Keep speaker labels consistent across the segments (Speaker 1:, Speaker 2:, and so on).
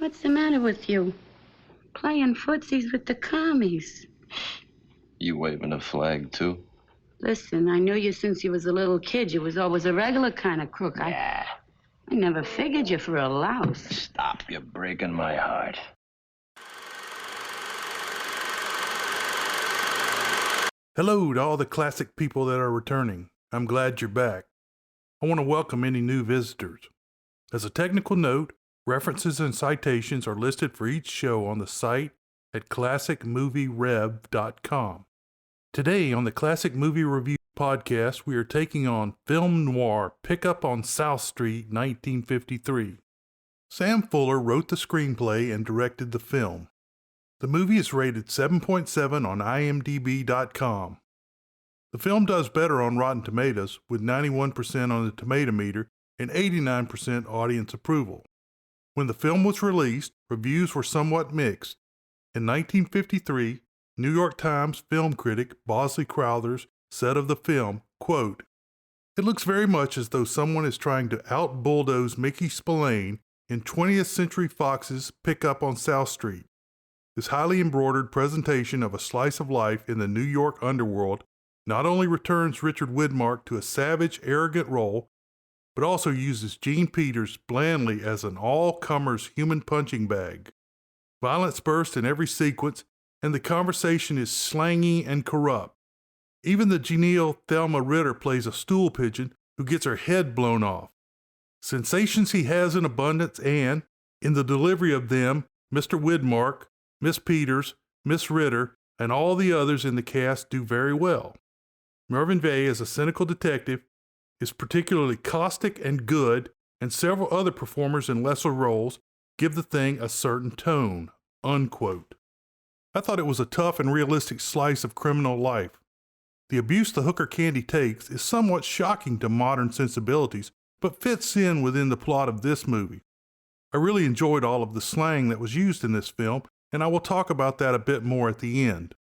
Speaker 1: What's the matter with you? Playing footsies with the commies.
Speaker 2: You waving a flag, too?
Speaker 1: Listen, I knew you since you was a little kid. You was always a regular kind of crook.
Speaker 2: Yeah.
Speaker 1: I never figured you for a louse.
Speaker 2: Stop, you're breaking my heart.
Speaker 3: Hello to all the classic people that are returning. I'm glad you're back. I want to welcome any new visitors. As a technical note, references and citations are listed for each show on the site at classicmovierev.com. Today on the Classic Movie Review podcast, we are taking on Film Noir, Pickup on South Street, 1953. Sam Fuller wrote the screenplay and directed the film. The movie is rated 7.7 on imdb.com. The film does better on Rotten Tomatoes, with 91% on the tomato meter and 89% audience approval. When the film was released, reviews were somewhat mixed. In 1953, New York Times film critic Bosley Crowthers said of the film, quote, "It looks very much as though someone is trying to out-bulldoze Mickey Spillane in 20th Century Fox's Pickup on South Street. This highly embroidered presentation of a slice of life in the New York underworld not only returns Richard Widmark to a savage, arrogant role, but also uses Gene Peters blandly as an all-comers human punching bag. Violence bursts in every sequence, and the conversation is slangy and corrupt. Even the genial Thelma Ritter plays a stool pigeon who gets her head blown off. Sensations he has in abundance, and, in the delivery of them, Mr. Widmark, Miss Peters, Miss Ritter, and all the others in the cast do very well. Mervyn Vey, as a cynical detective, is particularly caustic and good, and several other performers in lesser roles give the thing a certain tone." Unquote. I thought it was a tough and realistic slice of criminal life. The abuse the hooker Candy takes is somewhat shocking to modern sensibilities, but fits in within the plot of this movie. I really enjoyed all of the slang that was used in this film, and I will talk about that a bit more at the end.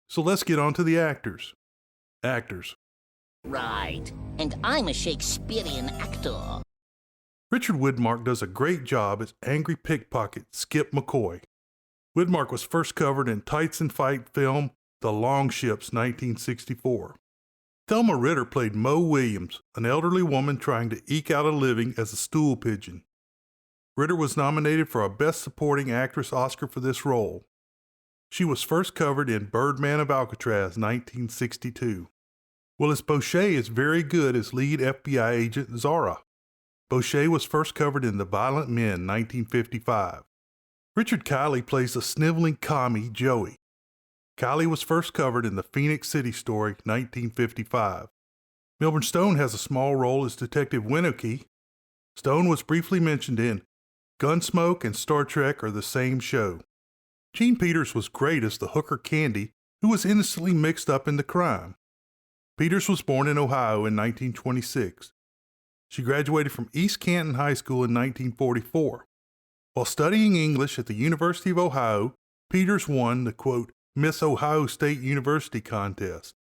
Speaker 3: So let's get on to the actors. Actors.
Speaker 4: Right, and I'm a Shakespearean actor.
Speaker 3: Richard Widmark does a great job as angry pickpocket Skip McCoy. Widmark was first covered in Tights and Fight film The Longships, 1964. Thelma Ritter played Mo Williams, an elderly woman trying to eke out a living as a stool pigeon. Ritter was nominated for a Best Supporting Actress Oscar for this role. She was first covered in Birdman of Alcatraz, 1962. Willis Boucher is very good as lead FBI agent Zara. Boucher was first covered in The Violent Men, 1955. Richard Kiley plays the sniveling commie Joey. Kiley was first covered in The Phoenix City Story, 1955. Milburn Stone has a small role as Detective Winokey. Stone was briefly mentioned in Gunsmoke and Star Trek Are the Same Show. Gene Peters was great as the hooker Candy, who was innocently mixed up in the crime. Peters was born in Ohio in 1926. She graduated from East Canton High School in 1944. While studying English at the University of Ohio, Peters won the, quote, Miss Ohio State University contest.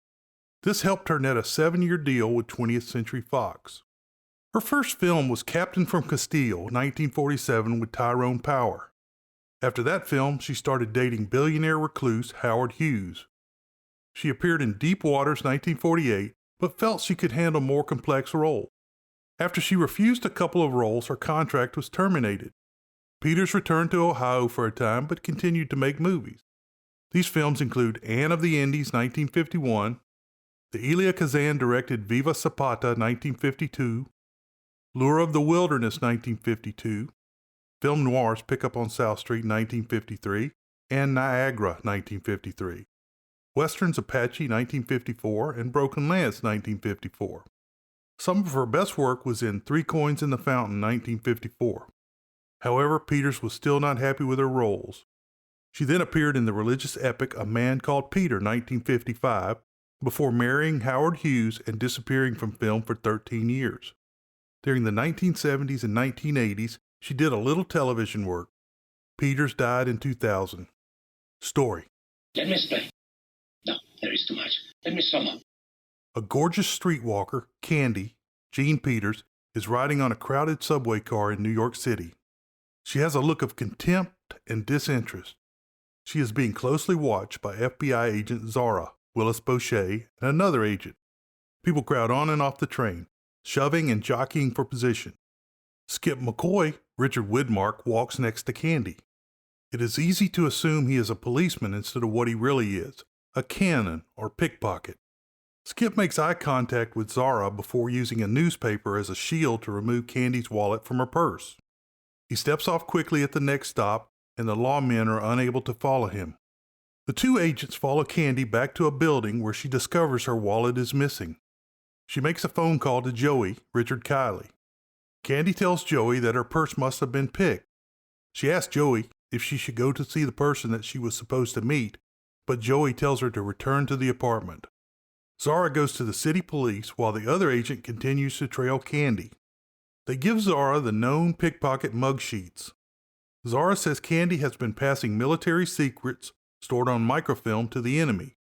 Speaker 3: This helped her net a 7-year deal with 20th Century Fox. Her first film was Captain from Castile, 1947, with Tyrone Power. After that film, she started dating billionaire recluse Howard Hughes. She appeared in Deep Waters, 1948, but felt she could handle more complex roles. After she refused a couple of roles, her contract was terminated. Peters returned to Ohio for a time, but continued to make movies. These films include Anne of the Indies, 1951, the Elia Kazan-directed Viva Zapata, 1952, Lure of the Wilderness, 1952, Film Noir's Pickup on South Street, 1953, and Niagara, 1953, Westerns Apache, 1954, and Broken Lance, 1954. Some of her best work was in Three Coins in the Fountain, 1954. However, Peters was still not happy with her roles. She then appeared in the religious epic A Man Called Peter, 1955, before marrying Howard Hughes and disappearing from film for 13 years. During the 1970s and 1980s, she did a little television work. Peters died in 2000. Story.
Speaker 5: Let me explain. No, there is too much. Let me sum up.
Speaker 3: A gorgeous streetwalker, Candy, Gene Peters, is riding on a crowded subway car in New York City. She has a look of contempt and disinterest. She is being closely watched by FBI agent Zara, Willis Boucher, and another agent. People crowd on and off the train, shoving and jockeying for position. Skip McCoy, Richard Widmark, walks next to Candy. It is easy to assume he is a policeman instead of what he really is, a cannon or pickpocket. Skip makes eye contact with Zara before using a newspaper as a shield to remove Candy's wallet from her purse. He steps off quickly at the next stop, and the lawmen are unable to follow him. The two agents follow Candy back to a building where she discovers her wallet is missing. She makes a phone call to Joey, Richard Kiley. Candy tells Joey that her purse must have been picked. She asks Joey if she should go to see the person that she was supposed to meet, but Joey tells her to return to the apartment. Zara goes to the city police while the other agent continues to trail Candy. They give Zara the known pickpocket mug sheets. Zara says Candy has been passing military secrets stored on microfilm to the enemy.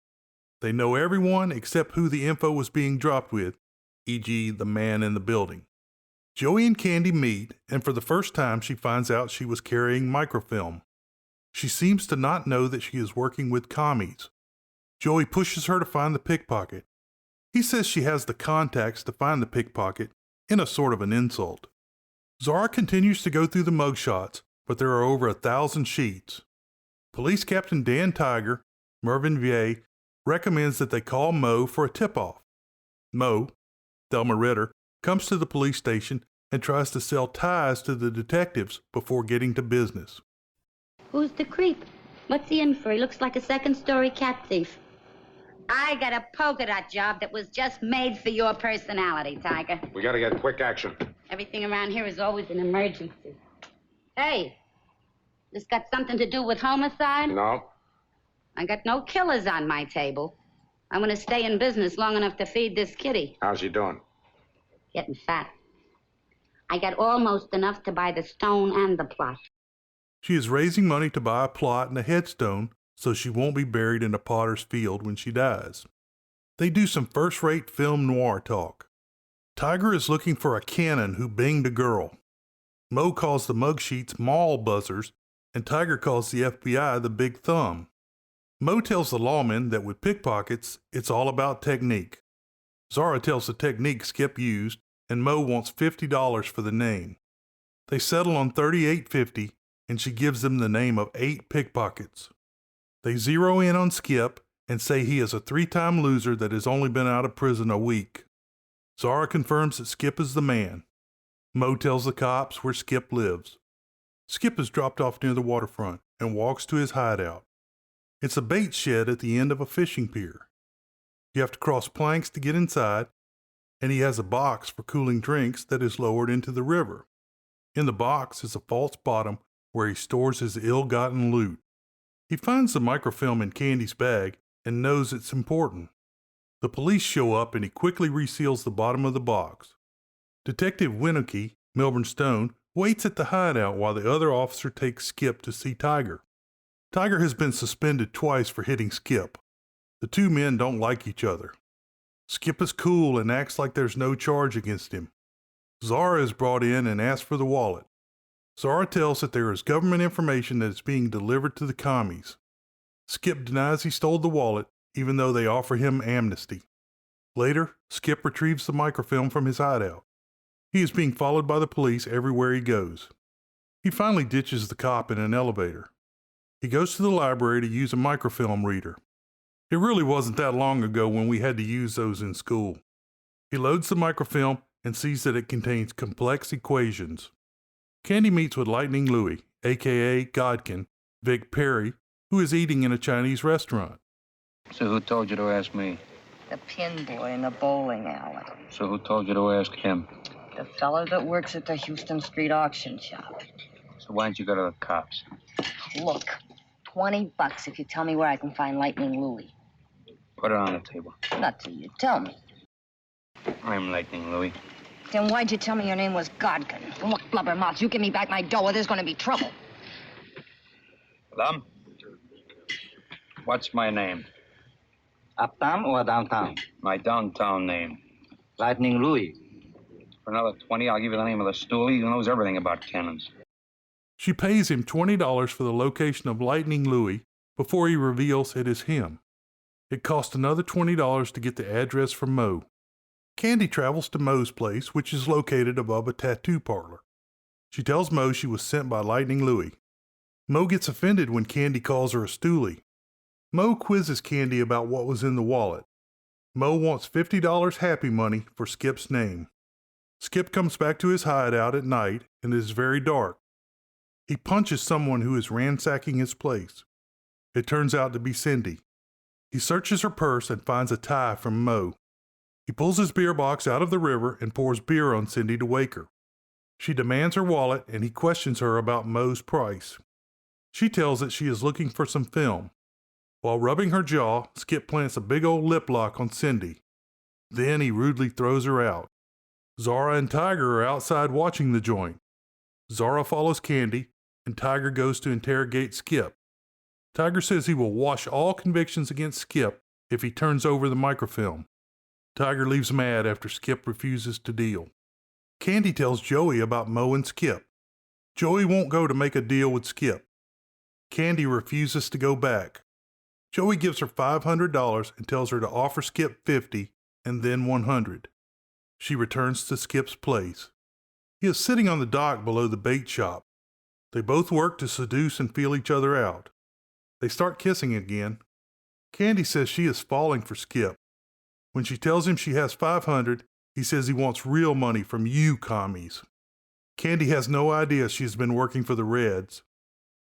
Speaker 3: They know everyone except who the info was being dropped with, e.g. the man in the building. Joey and Candy meet, and for the first time she finds out she was carrying microfilm. She seems to not know that she is working with commies. Joey pushes her to find the pickpocket. He says she has the contacts to find the pickpocket, in a sort of an insult. Zara continues to go through the mugshots, but there are over 1,000 sheets. Police Captain Dan Tiger, Mervyn Vier, recommends that they call Mo for a tip-off. Mo, Thelma Ritter, comes to the police station and tries to sell ties to the detectives before getting to business.
Speaker 1: Who's the creep? What's he in for? He looks like a second-story cat thief. I got a polka dot job that was just made for your personality, Tiger.
Speaker 6: We gotta get quick action.
Speaker 1: Everything around here is always an emergency. Hey, this got something to do with homicide?
Speaker 6: No.
Speaker 1: I got no killers on my table. I'm gonna stay in business long enough to feed this kitty.
Speaker 6: How's she doing?
Speaker 1: Getting fat. I got almost enough to buy the stone and the plot.
Speaker 3: She is raising money to buy a plot and a headstone so she won't be buried in a potter's field when she dies. They do some first-rate film noir talk. Tiger is looking for a cannon who banged a girl. Mo calls the mug sheets mall buzzers, and Tiger calls the FBI the big thumb. Mo tells the lawman that with pickpockets, it's all about technique. Zara tells the technique Skip used, and Mo wants $50 for the name. They settle on $38.50, and she gives them the name of 8 pickpockets. They zero in on Skip and say he is a 3-time loser that has only been out of prison a week. Zara confirms that Skip is the man. Mo tells the cops where Skip lives. Skip is dropped off near the waterfront and walks to his hideout. It's a bait shed at the end of a fishing pier. You have to cross planks to get inside, and he has a box for cooling drinks that is lowered into the river. In the box is a false bottom where he stores his ill-gotten loot. He finds the microfilm in Candy's bag and knows it's important. The police show up and he quickly reseals the bottom of the box. Detective Winoki, Milburn Stone, waits at the hideout while the other officer takes Skip to see Tiger. Tiger has been suspended twice for hitting Skip. The two men don't like each other. Skip is cool and acts like there's no charge against him. Zara is brought in and asks for the wallet. Zara tells that there is government information that is being delivered to the commies. Skip denies he stole the wallet, even though they offer him amnesty. Later, Skip retrieves the microfilm from his hideout. He is being followed by the police everywhere he goes. He finally ditches the cop in an elevator. He goes to the library to use a microfilm reader. It really wasn't that long ago when we had to use those in school. He loads the microfilm and sees that it contains complex equations. Candy meets with Lightning Louie, a.k.a. Godkin, Vic Perry, who is eating in a Chinese restaurant.
Speaker 7: So who told you to ask me?
Speaker 8: The pin boy in the bowling alley.
Speaker 7: So who told you to ask him?
Speaker 8: The fella that works at the Houston Street auction shop.
Speaker 7: So why didn't you go to the cops?
Speaker 8: Look, $20 if you tell me where I can find Lightning Louie.
Speaker 7: Put it on the table.
Speaker 8: Not till you tell me.
Speaker 7: I'm Lightning Louie.
Speaker 8: Then why'd you tell me your name was Godkin? Look, blubbermouth, you give me back my dough or there's gonna be trouble.
Speaker 7: Lum? What's my name?
Speaker 9: Uptown or downtown?
Speaker 7: My downtown name.
Speaker 9: Lightning Louie.
Speaker 7: For another 20, I'll give you the name of the stoolie who knows everything about cannons.
Speaker 3: She pays him $20 for the location of Lightning Louie before he reveals it is him. It costs another $20 to get the address from Mo. Candy travels to Mo's place, which is located above a tattoo parlor. She tells Mo she was sent by Lightning Louie. Mo gets offended when Candy calls her a stoolie. Mo quizzes Candy about what was in the wallet. Mo wants $50 happy money for Skip's name. Skip comes back to his hideout at night and it is very dark. He punches someone who is ransacking his place. It turns out to be Cindy. He searches her purse and finds a tie from Mo. He pulls his beer box out of the river and pours beer on Cindy to wake her. She demands her wallet and he questions her about Mo's price. She tells that she is looking for some film. While rubbing her jaw, Skip plants a big old lip lock on Cindy. Then he rudely throws her out. Zara and Tiger are outside watching the joint. Zara follows Candy, and Tiger goes to interrogate Skip. Tiger says he will wash all convictions against Skip if he turns over the microfilm. Tiger leaves mad after Skip refuses to deal. Candy tells Joey about Mo and Skip. Joey won't go to make a deal with Skip. Candy refuses to go back. Joey gives her $500 and tells her to offer Skip $50 and then $100. She returns to Skip's place. He is sitting on the dock below the bait shop. They both work to seduce and feel each other out. They start kissing again. Candy says she is falling for Skip. When she tells him she has $500, he says he wants real money from you commies. Candy has no idea she has been working for the Reds.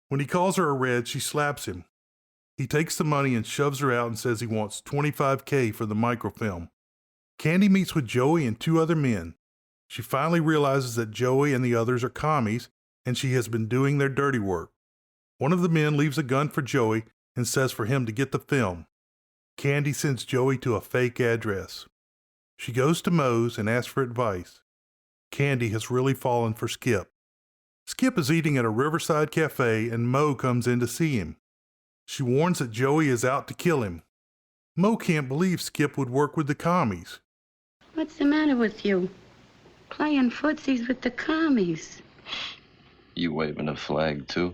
Speaker 3: When he calls her a Red, she slaps him. He takes the money and shoves her out and says he wants $25K for the microfilm. Candy meets with Joey and two other men. She finally realizes that Joey and the others are commies and she has been doing their dirty work. One of the men leaves a gun for Joey and says for him to get the film. Candy sends Joey to a fake address. She goes to Mo's and asks for advice. Candy has really fallen for Skip. Skip is eating at a riverside cafe and Mo comes in to see him. She warns that Joey is out to kill him. Mo can't believe Skip would work with the commies.
Speaker 1: What's the matter with you? Playing footsies with the commies.
Speaker 2: You waving a flag, too?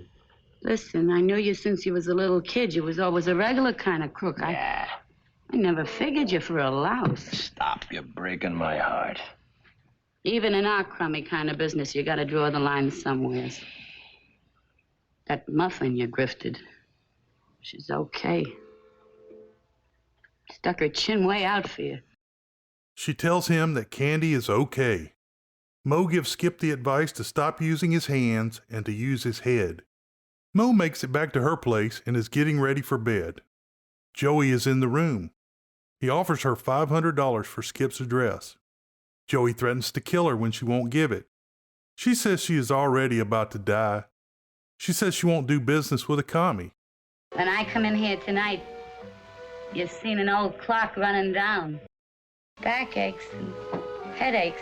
Speaker 1: Listen, I knew you since you was a little kid. You was always a regular kind of crook.
Speaker 2: Yeah.
Speaker 1: I never figured you for a louse.
Speaker 2: Stop. You're breaking my heart.
Speaker 1: Even in our crummy kind of business, you gotta draw the line somewhere. That muffin you grifted, she's okay. Stuck her chin way out for you.
Speaker 3: She tells him that Candy is okay. Mo gives Skip the advice to stop using his hands and to use his head. Mo makes it back to her place and is getting ready for bed. Joey is in the room. He offers her $500 for Skip's address. Joey threatens to kill her when she won't give it. She says she is already about to die. She says she won't do business with a commie.
Speaker 1: When I come in here tonight, you've seen an old clock running down. Backaches and headaches.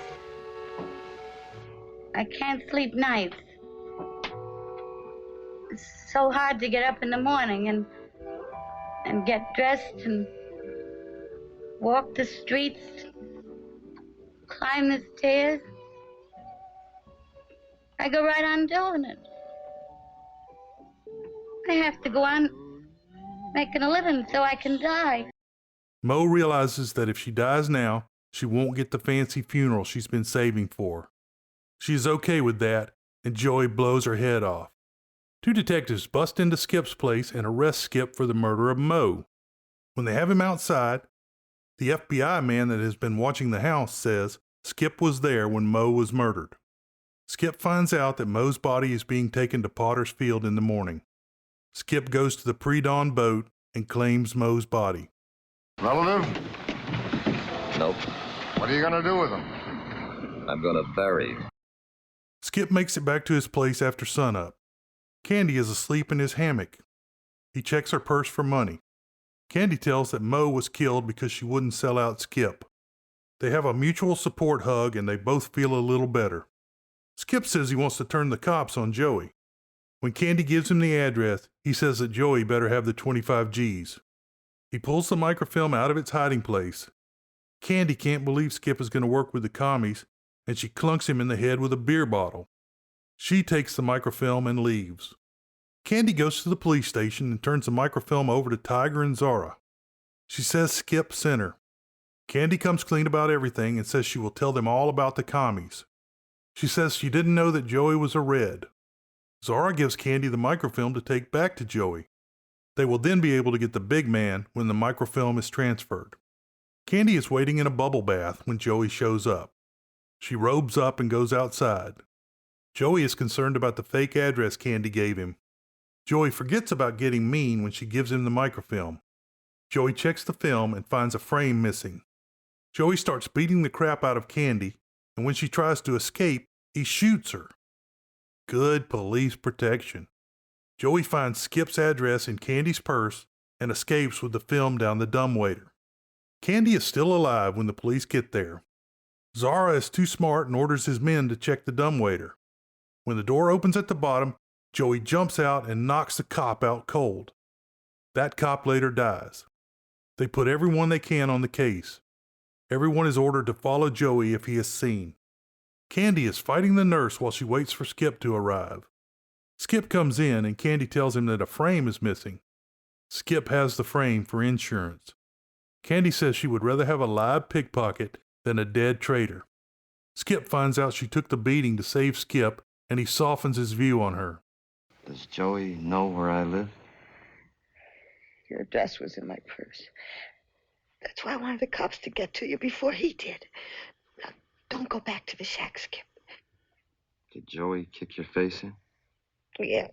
Speaker 1: I can't sleep nights. It's so hard to get up in the morning and get dressed and walk the streets, climb the stairs. I go right on doing it. I have to go on making a living so I can die.
Speaker 3: Mo realizes that if she dies now, she won't get the fancy funeral she's been saving for. She is okay with that, and Joey blows her head off. Two detectives bust into Skip's place and arrest Skip for the murder of Mo. When they have him outside, the FBI man that has been watching the house says Skip was there when Mo was murdered. Skip finds out that Mo's body is being taken to Potter's Field in the morning. Skip goes to the pre-dawn boat and claims Mo's body.
Speaker 6: Relative?
Speaker 2: Nope.
Speaker 6: What are you gonna do with him?
Speaker 2: I'm gonna bury him.
Speaker 3: Skip makes it back to his place after sunup. Candy is asleep in his hammock. He checks her purse for money. Candy tells that Mo was killed because she wouldn't sell out Skip. They have a mutual support hug and they both feel a little better. Skip says he wants to turn the cops on Joey. When Candy gives him the address, he says that Joey better have the 25 G's. He pulls the microfilm out of its hiding place. Candy can't believe Skip is going to work with the commies, and she clunks him in the head with a beer bottle. She takes the microfilm and leaves. Candy goes to the police station and turns the microfilm over to Tiger and Zara. She says Skip sent her. Candy comes clean about everything and says she will tell them all about the commies. She says she didn't know that Joey was a Red. Zara gives Candy the microfilm to take back to Joey. They will then be able to get the big man when the microfilm is transferred. Candy is waiting in a bubble bath when Joey shows up. She robes up and goes outside. Joey is concerned about the fake address Candy gave him. Joey forgets about getting mean when she gives him the microfilm. Joey checks the film and finds a frame missing. Joey starts beating the crap out of Candy, and when she tries to escape, he shoots her. Good police protection. Joey finds Skip's address in Candy's purse and escapes with the film down the dumbwaiter. Candy is still alive when the police get there. Zara is too smart and orders his men to check the dumbwaiter. When the door opens at the bottom, Joey jumps out and knocks the cop out cold. That cop later dies. They put everyone they can on the case. Everyone is ordered to follow Joey if he is seen. Candy is fighting the nurse while she waits for Skip to arrive. Skip comes in and Candy tells him that a frame is missing. Skip has the frame for insurance. Candy says she would rather have a live pickpocket than a dead traitor. Skip finds out she took the beating to save Skip, and he softens his view on her.
Speaker 9: Does Joey know where I live?
Speaker 10: Your address was in my purse. That's why I wanted the cops to get to you before he did. Now, don't go back to the shack, Skip.
Speaker 9: Did Joey kick your face in?
Speaker 10: Yeah,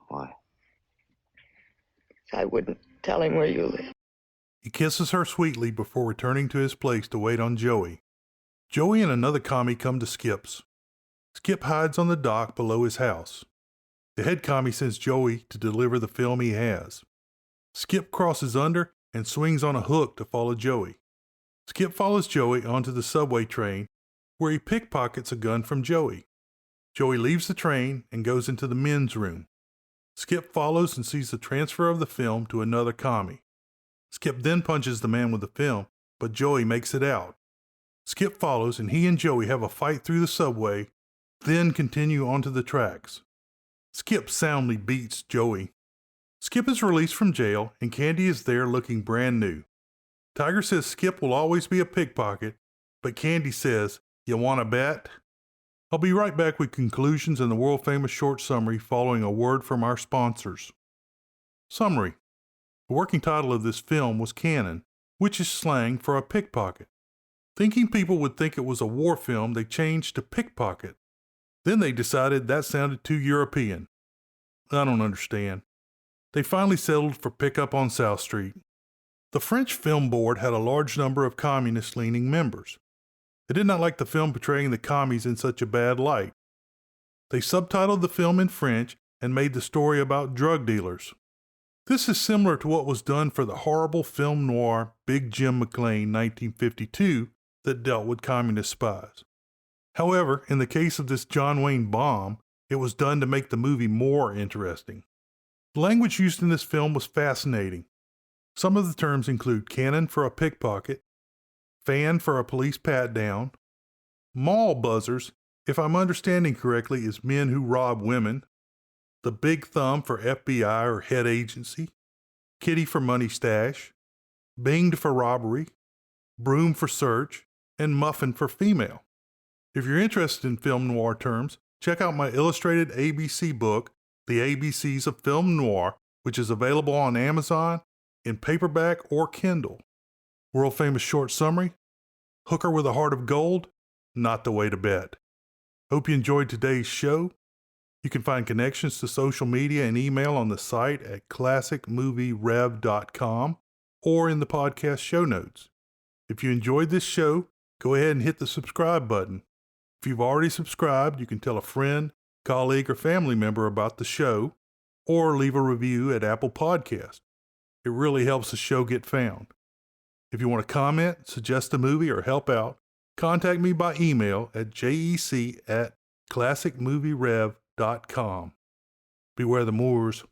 Speaker 9: Why?
Speaker 10: I wouldn't tell him where you live.
Speaker 3: He kisses her sweetly before returning to his place to wait on Joey. Joey and another commie come to Skip's. Skip hides on the dock below his house. The head commie sends Joey to deliver the film he has. Skip crosses under and swings on a hook to follow Joey. Skip follows Joey onto the subway train, where he pickpockets a gun from Joey. Joey leaves the train and goes into the men's room. Skip follows and sees the transfer of the film to another commie. Skip then punches the man with the film, but Joey makes it out. Skip follows and he and Joey have a fight through the subway, then continue onto the tracks. Skip soundly beats Joey. Skip is released from jail and Candy is there looking brand new. Tiger says Skip will always be a pickpocket, but Candy says, "You want to bet?" I'll be right back with conclusions and the world-famous short summary following a word from our sponsors. Summary. The working title of this film was Cannon, which is slang for a pickpocket. Thinking people would think it was a war film, they changed to pickpocket. Then they decided that sounded too European. I don't understand. They finally settled for Pickup on South Street. The French Film Board had a large number of communist-leaning members. They did not like the film portraying the commies in such a bad light. They subtitled the film in French and made the story about drug dealers. This is similar to what was done for the horrible film noir Big Jim McLean 1952 that dealt with communist spies. However, in the case of this John Wayne bomb, it was done to make the movie more interesting. The language used in this film was fascinating. Some of the terms include cannon for a pickpocket, fan for a police pat-down, mall buzzers, if I'm understanding correctly, is men who rob women, the big thumb for FBI or head agency, kitty for money stash, binged for robbery, broom for search, and muffin for female. If you're interested in film noir terms, check out my illustrated ABC book, The ABCs of Film Noir, which is available on Amazon in paperback or Kindle. World famous short summary, hooker with a heart of gold, not the way to bet. Hope you enjoyed today's show. You can find connections to social media and email on the site at classicmovierev.com or in the podcast show notes. If you enjoyed this show, go ahead and hit the subscribe button. If you've already subscribed, you can tell a friend, colleague, or family member about the show, or leave a review at Apple Podcasts. It really helps the show get found. If you want to comment, suggest a movie, or help out, contact me by email at jec@classicmovierev.com. Beware the Moors.